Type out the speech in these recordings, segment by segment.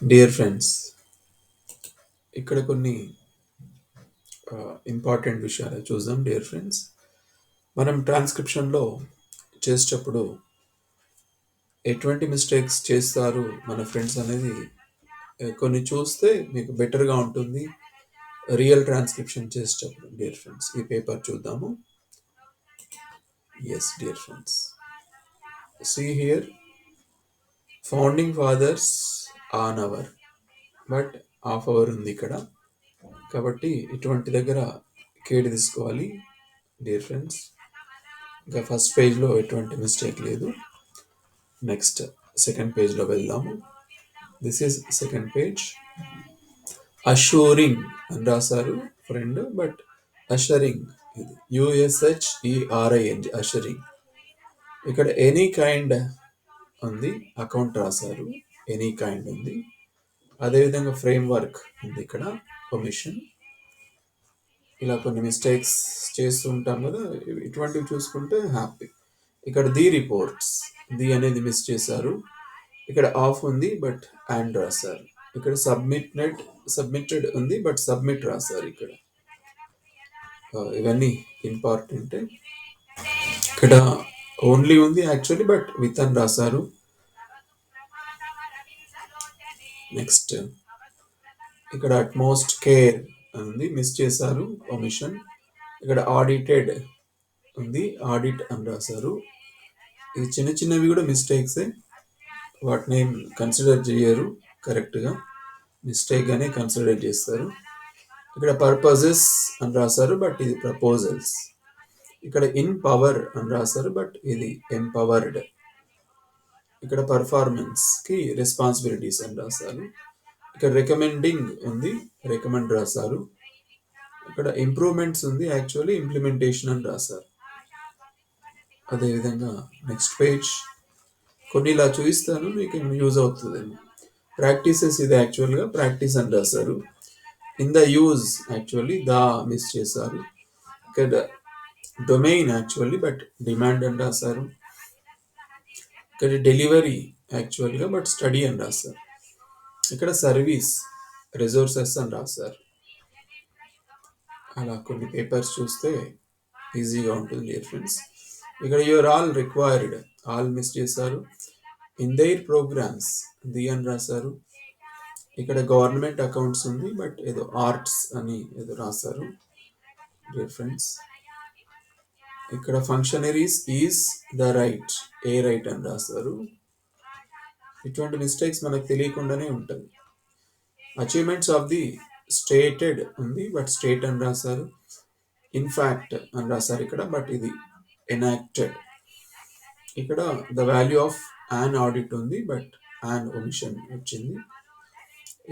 Dear friends, ఇక్కడ కొన్ని important విషయాలు చూద్దాం. డియర్ ఫ్రెండ్స్, మనం ట్రాన్స్క్రిప్షన్లో చేసేటప్పుడు ఎటువంటి మిస్టేక్స్ చేస్తారు మన ఫ్రెండ్స్ అనేది కొన్ని చూస్తే మీకు బెటర్గా ఉంటుంది రియల్ ట్రాన్స్క్రిప్షన్ చేసేటప్పుడు. డియర్ ఫ్రెండ్స్, ఈ పేపర్ చూద్దాము. Yes dear friends, see here founding fathers an hour, but half hour ఉంది ఇక్కడ, కాబట్టి ఇటువంటి దగ్గర కేర్ తీసుకోవాలి. డియర్ ఫ్రెండ్స్, ఇంకా ఫస్ట్ పేజ్లో ఎటువంటి మిస్టేక్ లేదు. నెక్స్ట్ సెకండ్ పేజ్లో వెళ్దాము. This is second page. Assuring అని రాశారు ఫ్రెండ్, బట్ అషరింగ్, ఇది యుఎస్హెచ్ఈఆర్ఐఎన్జి, అషరింగ్. ఇక్కడ ఎనీ కైండ్ ఉంది, అకౌంట్ రాశారు, ఎనీ కైండ్ ఉంది. అదేవిధంగా ఫ్రేమ్ వర్క్ ఉంది, ఇక్కడ ఒమిషన్. ఇలా కొన్ని మిస్టేక్స్ చేస్తూ ఉంటాం కదా, ఇటువంటివి చూసుకుంటే హ్యాపీ. ఇక్కడ ది రిపోర్ట్స్, ది అనేది మిస్ చేశారు. ఇక్కడ ఆఫ్ ఉంది బట్ అండ్ రాశారు. ఇక్కడ సబ్మిటెడ్ ఉంది బట్ సబ్మిట్ రాశారు. ఇక్కడ ఇవన్నీ ఇంపార్టెంట్. ఇక్కడ ఓన్లీ ఉంది యాక్చువల్లీ, బట్ విత్ అని రాశారు. నెక్స్ట్ ఇక్కడ అట్మోస్ట్ కేర్ ఉంది, మిస్ చేశారు, ఒమిషన్. ఇక్కడ ఆడిటెడ్ ఉంది, ఆడిట్ అని రాశారు. ఈ చిన్న చిన్నవి కూడా మిస్టేక్సే, వాటిని ఏం కన్సిడర్ చేయరు, కరెక్ట్గా మిస్టేక్గానే కన్సిడర్ చేస్తారు. ఇక్కడ పర్పజెస్ అని రాశారు, బట్ ఇది ప్రపోజల్స్. ఇక్కడ ఇన్ పవర్ అని రాశారు, బట్ ఇది ఎంపవర్డ్. ఇక్కడ పర్ఫార్మెన్స్కి రెస్పాన్సిబిలిటీస్ అని రాశారు. ఇక్కడ రికమెండింగ్ ఉంది, రికమెండ్ రాశారు. ఇక్కడ ఇంప్రూవ్మెంట్స్ ఉంది, యాక్చువల్లీ ఇంప్లిమెంటేషన్ అని రాశారు. అదేవిధంగా నెక్స్ట్ పేజ్ కొన్ని ఇలా చూపిస్తాను, మీకు యూజ్ అవుతుంది. ప్రాక్టీసెస్ ఇది యాక్చువల్గా ప్రాక్టీస్ అని రాశారు. In the use actually the miss చేశారు. ఇక్కడ డొమైన్ యాక్చువల్లీ బట్ డిమాండ్ అని రాశారు. ఇక్కడ డెలివరీ యాక్చువల్గా బట్ స్టడీ అని రాశారు. ఇక్కడ సర్వీస్ రిసోర్సెస్ అని రాశారు. అలా కొన్ని పేపర్స్ చూస్తే ఈజీగా ఉంటుంది డియర్ ఫ్రెండ్స్. ఇక్కడ you are all required, all miss చేశారు. ఇన్ దైర్ ప్రోగ్రామ్స్ ది అని రాశారు. ఇక్కడ గవర్నమెంట్ అకౌంట్స్ ఉంది, బట్ ఏదో ఆర్ట్స్ అని ఏదో రాశారు డియర్ ఫ్రెండ్స్. ఇక్కడ functionaries is the right, a right అని రాశారు. ఇటువంటి మిస్టేక్స్ మనకు తెలియకుండానే ఉంటుంది. అచీవ్మెంట్స్ ఆఫ్ ది స్టేటెడ్ ఉంది, బట్ స్టేట్ అని రాశారు. ఇన్ఫాక్ట్ అని రాశారు ఇక్కడ, బట్ ఇది ఎనాక్టెడ్. ఇక్కడ the value of an audit ఉంది, బట్ యాన్ ఒమిషన్ వచ్చింది.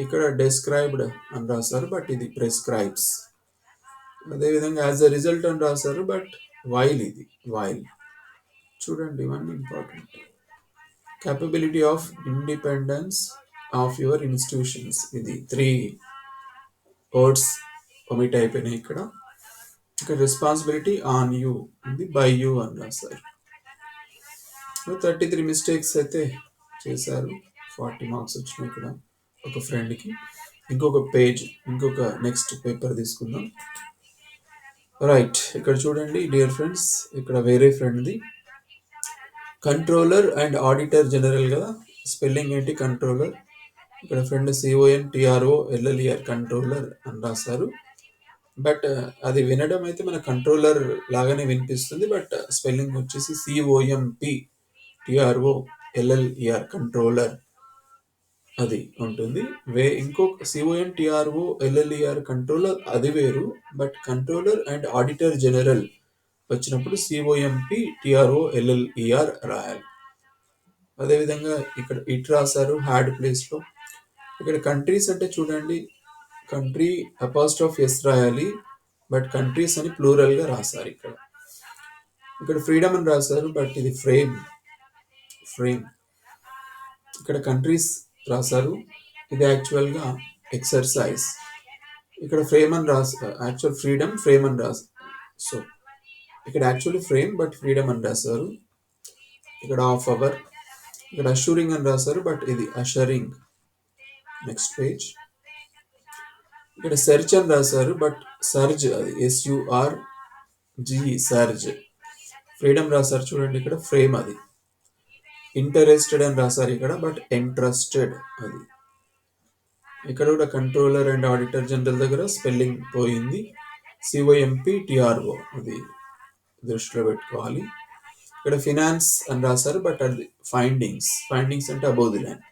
ఇక్కడ డెస్క్రైబ్డ్ అని రాశారు, బట్ ఇది ప్రెస్క్రైబ్స్. అదేవిధంగా యాజ్ అ రిజల్ట్ అని రాశారు, బట్ వైల్, ఇది వైల్. చూడండి, ఇవన్నీ important. Capability of independence of your institutions, ఇది 3 వర్డ్స్ ఒమిట్ అయిపోయినాయి ఇక్కడ. ఇక్కడ రెస్పాన్సిబిలిటీ ఆన్ యూ ఉంది, బై యూ అని రాశారు. 33 మిస్టేక్స్ అయితే చేశారు, 40 మార్క్స్ వచ్చినాయి ఇక్కడ ఒక ఫ్రెండ్కి. ఇంకొక పేజ్, ఇంకొక నెక్స్ట్ పేపర్ తీసుకుందాం. రైట్, ఇక్కడ చూడండి డియర్ ఫ్రెండ్స్, ఇక్కడ వేరే ఫ్రెండ్ది కంట్రోలర్ అండ్ ఆడిటర్ జనరల్ కదా, స్పెల్లింగ్ ఏంటి కంట్రోలర్. ఇక్కడ ఫ్రెండ్ CONTROLLER కంట్రోలర్ అని రాశారు. బట్ అది వినడం అయితే మన కంట్రోలర్ లాగానే వినిపిస్తుంది, బట్ స్పెల్లింగ్ వచ్చేసి COMPTROLLER కంట్రోలర్ అది ఉంటుంది. ఇంకొక CONTROLLER కంట్రోలర్ అది వేరు, but controller and auditor general వచ్చినప్పుడు COMPTROLLER రాయాలి. అదేవిధంగా ఇక్కడ ఇట్ రాశారు హ్యాడ్ ప్లేస్లో. ఇక్కడ కంట్రీస్ అంటే చూడండి, కంట్రీ అపాస్ట్రోఫ్ ఎస్ రాయాలి, బట్ కంట్రీస్ అని ప్లూరల్గా రాశారు. ఇక్కడ ఫ్రీడమ్ అని రాశారు, బట్ ఇది ఫ్రేమ్. ఇక్కడ కంట్రీస్ రాశారు, ఇది యాక్చువల్గా ఎక్సర్సైజ్. ఇక్కడ ఫ్రేమ్ అని యాక్చువల్ ఫ్రేమ్ అని రాశారు. సో ఇక్కడ యాక్చువల్లీ ఫ్రేమ్, బట్ ఫ్రీడమ్ అని రాశారు. ఇక్కడ హాఫ్ అవర్. ఇక్కడ అష్యూరింగ్ అని రాశారు, బట్ ఇది అషరింగ్. Next page. ఇక్కడ సెర్చ్ అని రాశారు, బట్ సర్జ్ అది SURG, సర్జ్. ఫ్రీడమ్ రాశారు చూడండి, ఇక్కడ ఫ్రేమ్ అది. ఇంటరెస్టెడ్ అని రాశారు ఇక్కడ, బట్ ఇంట్రెస్టెడ్ అది. ఇక్కడ కూడా కంట్రోలర్ అండ్ ఆడిటర్ జనరల్ దగ్గర స్పెల్లింగ్ పోయింది. COMPTRO అది దృష్టిలో పెట్టుకోవాలి. ఇక్కడ ఫినాన్స్ అని రాశారు, బట్ అది ఫైండింగ్స్ అంటే అబౌవ్ ది లైన్.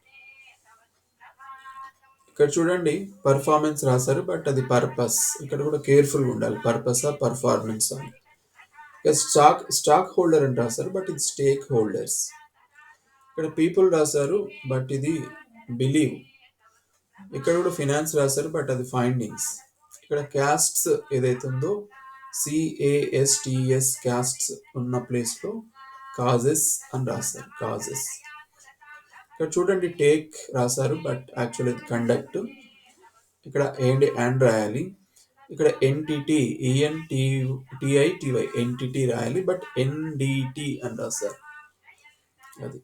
ఇక్కడ చూడండి పర్ఫార్మెన్స్ రాశారు, బట్ అది పర్పస్. ఇక్కడ కూడా కేర్ఫుల్గా ఉండాలి, పర్పసా పర్ఫార్మెన్స్ అని. ఇక స్టాక్ హోల్డర్ అని రాశారు, బట్ ఇది స్టేక్ హోల్డర్స్. ఇక్కడ పీపుల్ రాశారు, బట్ ఇది బిలీవ్. ఇక్కడ కూడా ఫినాన్స్ రాశారు, బట్ అది ఫైండింగ్స్. ఇక్కడ క్యాస్ట్స్ ఏదైతే ఉందో CASTS, క్యాస్ట్స్ ఉన్న ప్లేస్లో కాజెస్ అని రాస్తారు, కాజెస్. ఇక్కడ చూడండి టేక్ రాశారు, బట్ యాక్చువల్ ఇది కండక్ట్. ఇక్కడ అండ్ రాయాలి. ఇక్కడ ఎంటిటీ ENTITY ఎంటిటీ రాయాలి, బట్ NDT అని రాశారు అది.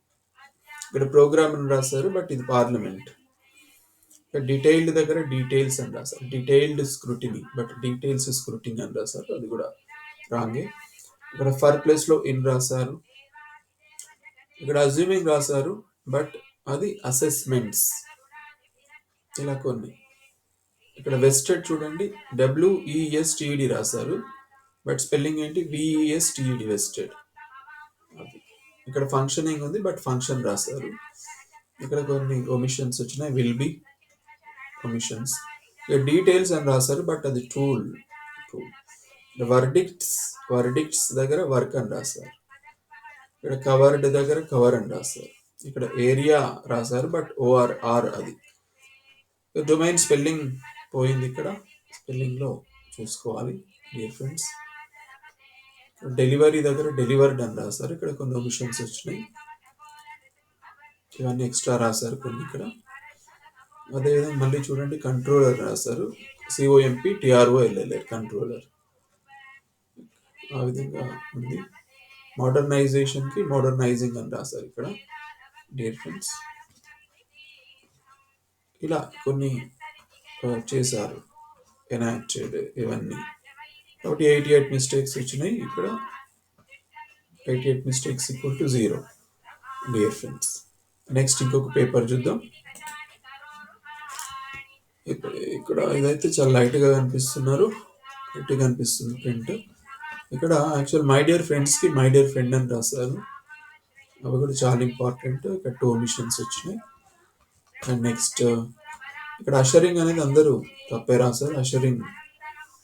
ఇక్కడ ప్రోగ్రామ్ అని రాశారు, బట్ ఇది పార్లమెంట్. ఇక్కడ డీటెయిల్డ్ దగ్గర డీటెయిల్స్ అని రాశారు, detailed scrutiny, but details scrutiny అని రాశారు, అది కూడా రాంగే. ఇక్కడ ఫర్ ప్లేస్లో ఇన్ రాశారు. ఇక్కడ అజ్యూమింగ్ రాశారు, బట్ అది అసెస్మెంట్స్. ఇలా కొన్ని. ఇక్కడ వెస్టెడ్ చూడండి WESTED రాశారు, బట్ స్పెల్లింగ్ ఏంటి VESTED, వెస్టెడ్. ఇక్కడ ఫంక్షనింగ్ ఉంది, బట్ ఫంక్షన్ రాశారు. ఇక్కడ కొన్ని ఒమిషన్స్ వచ్చినాయి, విల్ బి ఒమిషన్స్. ఇక్కడ డీటెయిల్స్ అని రాశారు, బట్ అది టూల్. వర్డిక్ట్స్ దగ్గర వర్క్ అని రాశారు. ఇక్కడ కవర్డ్ దగ్గర కవర్ అని రాశారు. ఇక్కడ ఏరియా రాశారు, బట్ OR అది. డొమైన్ స్పెల్లింగ్ పోయింది, ఇక్కడ స్పెల్లింగ్లో చూసుకోవాలి డియర్ ఫ్రెండ్స్. డెలివరీ దగ్గర డెలివర్డ్ అని రాశారు, ఇక్కడ కొన్ని ఒమిషన్స్ వచ్చినాయి, ఇవన్నీ ఎక్స్ట్రా రాశారు కొన్ని ఇక్కడ. అదేవిధంగా మళ్ళీ చూడండి కంట్రోలర్ రాశారు, COMPTROLLR కంట్రోలర్. ఆ విధంగా ఉంది. మోడర్నైజేషన్కి మోడర్నైజింగ్ అని రాశారు ఇక్కడ డియర్ ఫ్రెండ్స్. ఇలా కొన్ని చేశారు, ఎనాక్టెడ్ ఇవన్నీ. కాబట్టి 88 మిస్టేక్స్ వచ్చినాయి ఇక్కడ. 88 మిస్టేక్స్ = 0 డియర్ ఫ్రెండ్స్. నెక్స్ట్ ఇంకొక పేపర్ చూద్దాం. ఇక్కడ ఇదైతే చాలా లైట్గా కనిపిస్తున్నారు, లైట్గా కనిపిస్తుంది ప్రింట్. ఇక్కడ యాక్చువల్ మై డియర్ ఫ్రెండ్స్కి మై డియర్ ఫ్రెండ్ అని రాశారు, అవి కూడా చాలా ఇంపార్టెంట్. ఇక్కడ 2 ఒమిషన్స్ వచ్చినాయి. అండ్ నెక్స్ట్ ఇక్కడ అషరింగ్ అనేది అందరూ తప్పే రాశారు,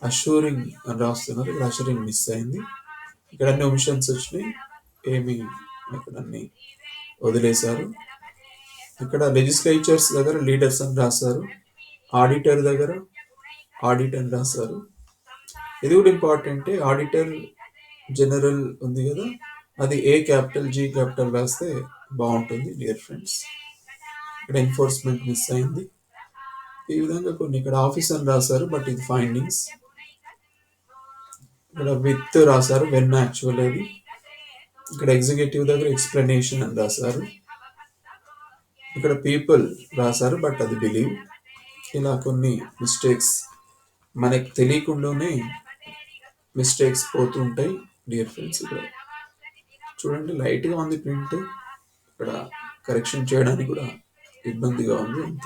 అష్యూరింగ్ అని రాస్తున్నారు, ఇక్కడ అషరింగ్ మిస్ అయింది. ఇక్కడ అన్ని ఒమిషన్స్ వచ్చినాయి, ఏమి ఇక్కడ అన్ని వదిలేశారు. ఇక్కడ లెజిస్లేచర్స్ దగ్గర లీడర్స్ అని రాశారు, ఆడిటర్ దగ్గర ఆడిట్ అని రాశారు. ఇది కూడా ఇంపార్టెంటే, ఆడిటర్ జనరల్ ఉంది కదా, అది A క్యాపిటల్ G క్యాపిటల్ రాస్తే బాగుంటుంది డియర్ ఫ్రెండ్స్. ఇక్కడ ఎన్ఫోర్స్మెంట్ మిస్ అయింది. ఈ విధంగా కొన్ని. ఇక్కడ ఆఫీస్ అని రాశారు, బట్ ఇది ఫైండింగ్స్. ఇక్కడ విత్ రాశారు, వెన్ యాక్చువల్ అది. ఇక్కడ ఎగ్జిక్యూటివ్ దగ్గర ఎక్స్ప్లెనేషన్ అని రాశారు. ఇక్కడ పీపుల్ రాశారు, బట్ అది బిలీవ్. ఇలా కొన్ని మిస్టేక్స్ మనకి తెలియకుండానే మిస్టేక్స్ పోతూ ఉంటాయి డియర్ ఫ్రెండ్స్. ఇక్కడ చూడండి లైట్గా ఉంది ప్రింట్, ఇక్కడ కరెక్షన్ చేయడానికి కూడా ఇబ్బందిగా ఉంది, అంత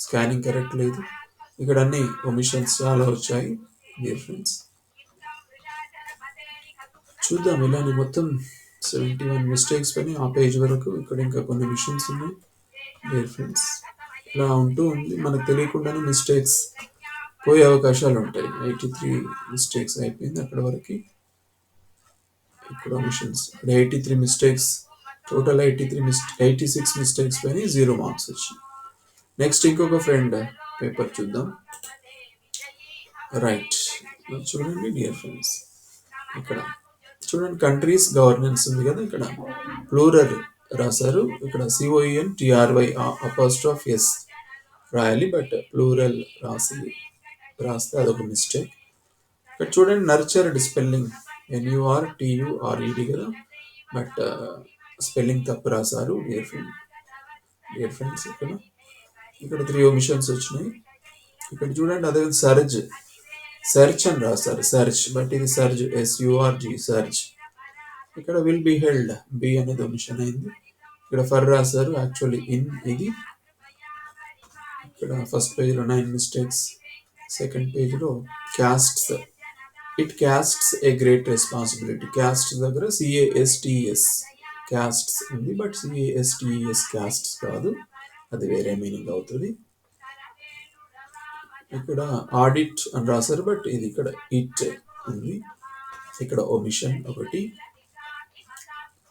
స్కానింగ్ కరెక్ట్ లేదు. ఇక్కడ అన్ని ఒమిషన్స్ చాలా వచ్చాయి డియర్ ఫ్రెండ్స్. చూద్దాం ఇలానే మొత్తం 71 మిస్టేక్స్ పైన ఆ పేజ్ వరకు. ఇక్కడ ఇంకా కొన్ని మిషన్స్ ఉన్నాయి డియర్ ఫ్రెండ్స్. ఇలా ఉంటూ ఉంది, మనకు తెలియకుండానే మిస్టేక్స్ పోయే అవకాశాలు ఉంటాయి. 83 మిస్టేక్స్ అయిపోయింది అక్కడ వరకు. ఇక్కడ మిషన్స్ ఇక్కడ 83 మిస్టేక్స్, టోటల్ 86 మిస్టేక్స్ పైన 0 మార్క్స్ వచ్చాయి. నెక్స్ట్ ఇంకొక ఫ్రెండ్ పేపర్ చూద్దాం. రైట్, చూడండి డియర్ ఫ్రెండ్స్, ఇక్కడ చూడండి కంట్రీస్ గవర్నెన్స్ ఉంది కదా, ఇక్కడ ప్లూరల్ రాశారు. ఇక్కడ COENTRY' రాయాలి, బట్ ప్లూరల్ రాస్తే అదొక మిస్టేక్. ఇక్కడ చూడండి నర్చర్డ్ స్పెల్లింగ్ NURTURED కదా, బట్ స్పెల్లింగ్ తప్పు రాశారు డియర్ ఫ్రెండ్స్. ఇక్కడ ఇక్కడ 3 ఒమిషన్స్ వచ్చినాయి. ఇక్కడ చూడండి అదే సర్జ్, సెర్చ్ అని రాస్తారు సెర్చ్, బట్ ఇది సర్జ్, SURG సర్చ్. ఇక్కడ విల్ బి హెల్డ్, బి అనేది ఒమిషన్ అయింది. ఇక్కడ ఫర్ రాశారు, యాక్చువల్లీ ఇన్ ఇది. ఇక్కడ ఫస్ట్ పేజ్లో 9 మిస్టేక్స్, సెకండ్ పేజ్లో castes, it castes a great responsibility. Caste దగ్గర CASTS క్యాస్ట్స్ ఉంది, బట్ CASTES క్యాస్ట్స్ కాదు, అది వేరే మీనింగ్ అవుతుంది. ఇక్కడ ఆడిట్ అని రాశారు, బట్ ఇది ఇక్కడ ఇట్ ఉంది. ఇక్కడ ఒమిషన్ ఒకటి,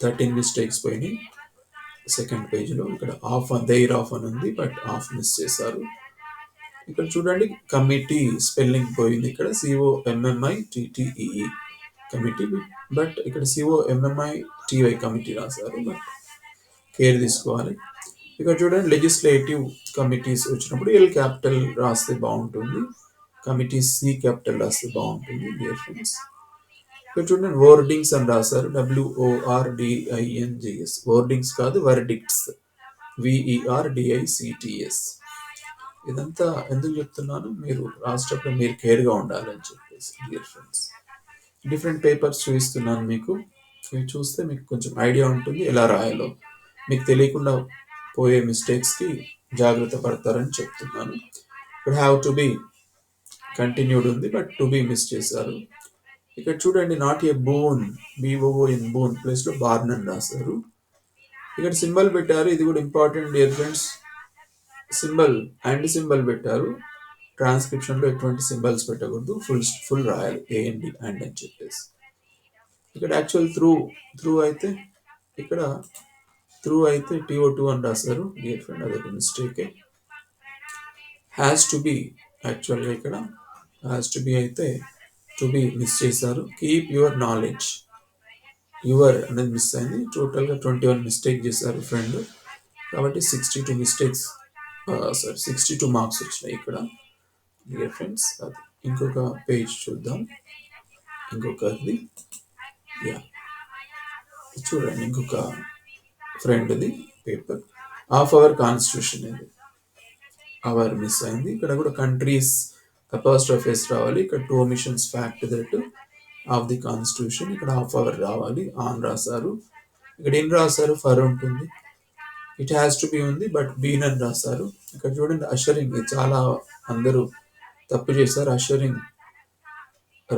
13 మిస్టేక్స్ పోయినాయి. సెకండ్ పేజ్లో ఇక్కడ ఆఫ్ దెయిర్ ఆఫ్ అని ఉంది, బట్ ఆఫ్ మిస్ చేశారు. ఇక్కడ చూడండి కమిటీ స్పెల్లింగ్ పోయింది. ఇక్కడ COMMITTEE కమిటీ, బట్ ఇక్కడ COMMITY కమిటీ రాశారు, బట్ కేర్ తీసుకోవాలి. ఇక్కడ చూడండి లెజిస్లేటివ్ కమిటీస్ వచ్చినప్పుడు L క్యాపిటల్ రాస్తే బాగుంటుంది, కమిటీస్ C క్యాపిటల్ రాస్తే బాగుంటుంది డియర్ ఫ్రెండ్స్. ఇక్కడ చూడండి వర్డింగ్స్ అని రాశారు, WORDINGS, వర్డింగ్స్ కాదు వర్డిక్ట్స్, VERDICTS. ఇదంతా ఎందుకు చెప్తున్నాను, మీరు రాసేటప్పుడు మీరు కేర్గా ఉండాలని చెప్పేసి డియర్ ఫ్రెండ్స్. డిఫరెంట్ పేపర్స్ చూపిస్తున్నాను మీకు, ఇవి చూస్తే మీకు కొంచెం ఐడియా ఉంటుంది ఎలా రాయాలో. మీకు తెలియకుండా పోయే మిస్టేక్స్కి జాగ్రత్త పడతారని చెప్తున్నాను. ఇక్కడ హ్యావ్ టు బి కంటిన్యూడ్ ఉంది, బట్ టు బి మిస్ చేశారు. ఇక్కడ చూడండి not a bone, BOON bone ప్లేస్లో బార్న్ అని రాశారు. ఇక్కడ సింబల్ పెట్టారు, ఇది కూడా important dear friends. Symbol and symbol పెట్టారు, ట్రాన్స్క్రిప్షన్లో ఎటువంటి సింబల్స్ పెట్టకూడదు, ఫుల్ రాయాలి AND అండ్ అని చెప్పేసి. ఇక్కడ యాక్చువల్ త్రూ అయితే ఇక్కడ త్రూ అయితే TO2 అని రాశారు డియర్ ఫ్రెండ్, అదొక మిస్టేకే. హ్యాస్ టు బి, యాక్చువల్గా ఇక్కడ హ్యాస్ టు బి అయితే టు బి మిస్ చేశారు. కీప్ యువర్ నాలెడ్జ్, యువర్ అనేది మిస్ అయింది. టోటల్గా 21 మిస్టేక్ చేశారు ఫ్రెండ్, కాబట్టి 62 మిస్టేక్స్, 62 మార్క్స్ వచ్చినాయి ఇక్కడ డియర్ ఫ్రెండ్స్. అది ఇంకొక పేజ్ చూద్దాం, ఇంకొకది చూడండి, ఇంకొక ఫ్రెండ్ది పేపర్ ఆఫ్ అవర్ కాన్స్టిట్యూషన్, ఇది అవర్ మిస్ అయింది. ఇక్కడ కూడా కంట్రీస్ అపాస్ట్రఫీస్ రావాలి, ఇక్కడ 2 omissions, fact that of the constitution, ఇక్కడ హాఫ్ అవర్ రావాలి, ఆన్ రాశారు. ఇక్కడ ఏం రాశారు, ఫర్ ఉంటుంది, ఇట్ హ్యాస్ టు బి ఉంది, బట్ బీన్ అని రాశారు. ఇక్కడ చూడండి అషరింగ్, చాలా అందరూ తప్పు చేశారు, అషరింగ్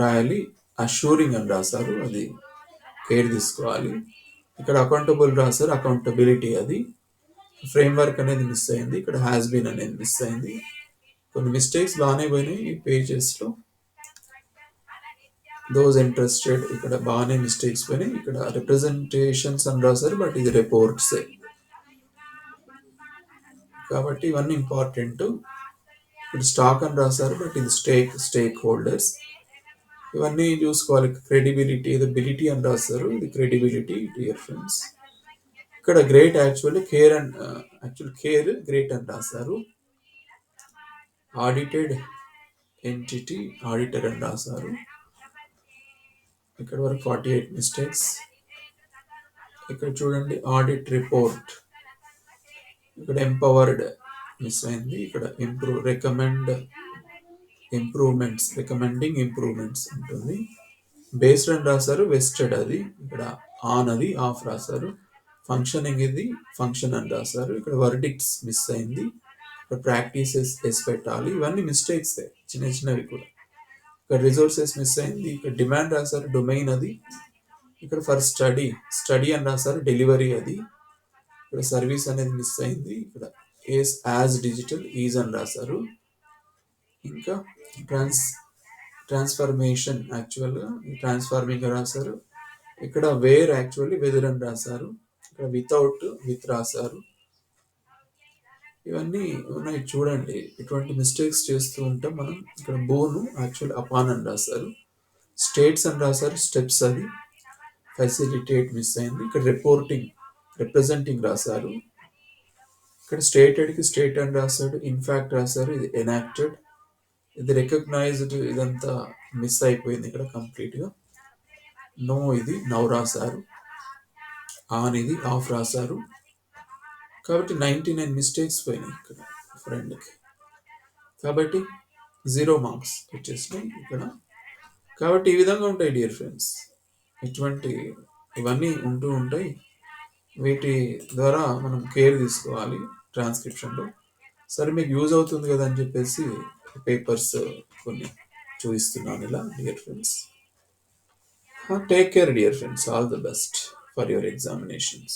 రాయాలి, అష్యూరింగ్ అని రాశారు, అది కేర్ తీసుకోవాలి. ఇక్కడ అకౌంటబుల్ రాశారు, అకౌంటబిలిటీ, అది ఫ్రేమ్వర్క్ అనేది మిస్ అయింది, ఇక్కడ హ్యాస్ బీన్ అనేది మిస్ అయింది. కొన్ని మిస్టేక్స్ బాగానే పోయినాయి ఈ పేజెస్లో, దోస్ ఇంట్రెస్టెడ్ ఇక్కడ బాగానే మిస్టేక్స్ పోయినాయి. ఇక్కడ రిప్రజెంటేషన్స్ అని రాశారు, బట్ ఇది రిపోర్ట్సే, కాబట్టి ఇవన్నీ ఇంపార్టెంట్. ఇక్కడ స్టాక్ అని రాశారు, బట్ ఇది స్టేక్ హోల్డర్స్, ఇవన్నీ చూసుకోవాలి. క్రెడిబిలిటీ, ఇది బిలిటీ అని రాశారు, ఇది క్రెడిబిలిటీ డియర్ ఫ్రెండ్స్. ఇక్కడ great actually care and care great అని రాశారు. ఆడిటెడ్ ఎంటిటీ, ఆడిటర్ అని రాశారు. ఇక్కడ వరకు 48 మిస్టేక్స్. ఇక్కడ చూడండి ఆడిట్ రిపోర్ట్, ఇక్కడ ఎంపవర్డ్ మిస్ అయింది, ఇక్కడ రికమెండింగ్ ఇంప్రూవ్మెంట్స్ ఉంటుంది. బేస్డ్ అని రాశారు, వెస్టెడ్ అది, ఇక్కడ ఆన్ అది ఆఫ్ రాశారు. ఫంక్షనింగ్ ఇది ఫంక్షన్ అని రాశారు. ఇక్కడ వర్డిక్ట్స్ మిస్ అయింది, ఇక్కడ ప్రాక్టీసెస్ పెట్టాలి. ఇవన్నీ మిస్టేక్స్ చిన్న చిన్నవి కూడా. ఇక్కడ రిసోర్సెస్ మిస్ అయింది, ఇక్కడ డిమాండ్ రాశారు, డొమైన్ అది. ఇక్కడ ఫర్ స్టడీ అని రాశారు, డెలివరీ అది. ఇక్కడ సర్వీస్ అనేది మిస్ అయింది, ఇక్కడ యాజ్ డిజిటల్ ఈజ్ అని రాశారు. ఇంకా ట్రాన్స్ఫర్మేషన్, యాక్చువల్గా ట్రాన్స్ఫార్మింగ్ రాశారు. ఇక్కడ వేర్ యాక్చువల్లీ వెదర్ అని రాశారు. ఇక్కడ విత్ రాశారు. ఇవన్నీ ఉన్నాయి చూడండి, ఇటువంటి మిస్టేక్స్ చేస్తూ ఉంటాం మనం. ఇక్కడ బోను యాక్చువల్ అపాన్ అని రాశారు. స్టేట్స్ అని రాశారు, స్టెప్స్ అది. ఫెసిలిటేట్ మిస్ అయింది. ఇక్కడ రిప్రజెంటింగ్ రాశారు. ఇక్కడ స్టేటెడ్కి స్టేట్ అని రాశాడు, ఇన్ఫాక్ట్ రాశారు, ఇది ఎనాక్టెడ్, ఇది రికగ్నైజ్డ్, ఇదంతా మిస్ అయిపోయింది ఇక్కడ కంప్లీట్గా. నో ఇది నౌ రాశారు, ఆన్ ఇది ఆఫ్ రాశారు. కాబట్టి 99 మిస్టేక్స్ పోయినాయి ఇక్కడ ఫ్రెండ్కి. కాబట్టి 0 మార్క్స్ వచ్చేసినాయి ఇక్కడ. కాబట్టి ఈ విధంగా ఉంటాయి డియర్ ఫ్రెండ్స్. ఇవన్నీ ఉంటూ ఉంటాయి. వీటి ద్వారా మనం కేర్ తీసుకోవాలి ట్రాన్స్క్రిప్షన్లో. సరే, మీకు యూజ్ అవుతుంది కదా అని చెప్పేసి పేపర్స్ కొన్ని చూపిస్తున్నాను ఇలా dear friends. Take care dear friends. All the best for your examinations.